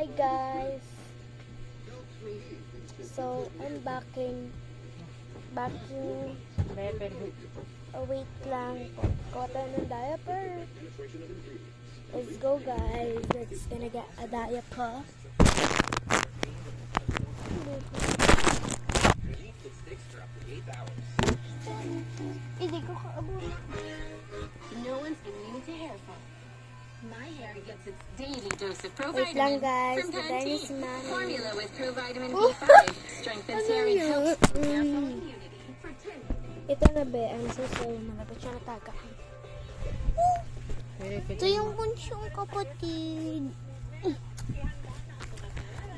Hi guys. So I'm backing. Oh, wait lang. Kuha tayo ng diaper. Let's go guys. Let's gonna get a diaper. Hindi ko kaabot. No one's immune to hair fall. My hair gets its daily dose of Wait lang provitamin guys. from Patay na si Pantene. Mami. Formula with provitamin B5 strengthens hair and helps build hair fall immunity for 10 Ito na be. I'm so sorry. Malapit siya natagaan. Ito yung bunsyong kapatid.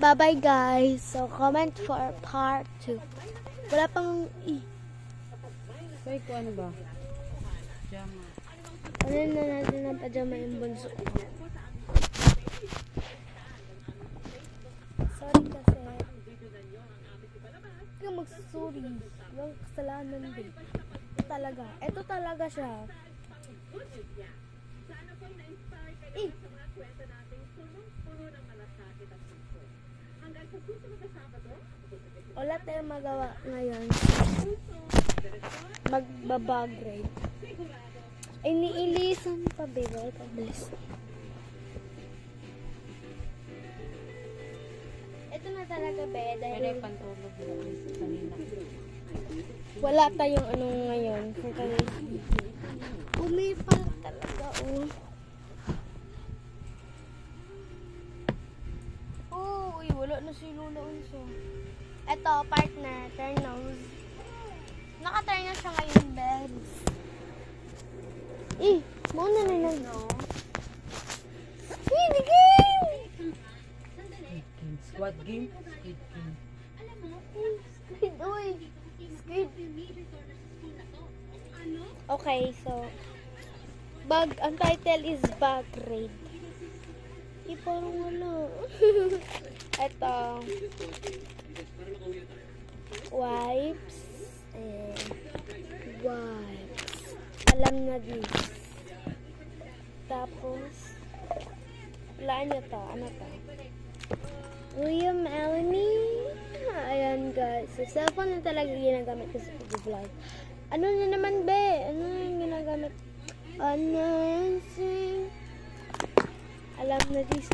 Bye-bye guys. So comment for part 2. Wala pang... Say ko ano ba? Jama. Ano na natin ng pajama yung bunso. Sorry kasi. Hindi ka mag-sorry. Yung kasalanan din. Ito talaga siya. Eh. Wala tayong magawa ngayon. Magbabag-grade. Ay, niilisan pa, baby. Pabilis. Ito na talaga, be. Dahil Pero pantulog mo kanina. wala tayong ano ngayon. For today's video. Umipal talaga, oh. Oh, uy, wala na si Lola Unso. Ito, partner. Turn nose. Naka-turn na siya ngayon, beds. Eh, muna na lang. Squid game! Squad game? Squid game. Squid, uy. Squid. Okay, so, ang title is Bag Raid. Eh, parang wala. Ito. Wipes. Wipes. Alam na this. Tapos, wala nyo to. Ano to? William Melanie. Ayan guys. So, cellphone na talaga ginagamit ko sa pag-vlog. Ano na naman be? Ano yung ginagamit? Ano? Alam na this.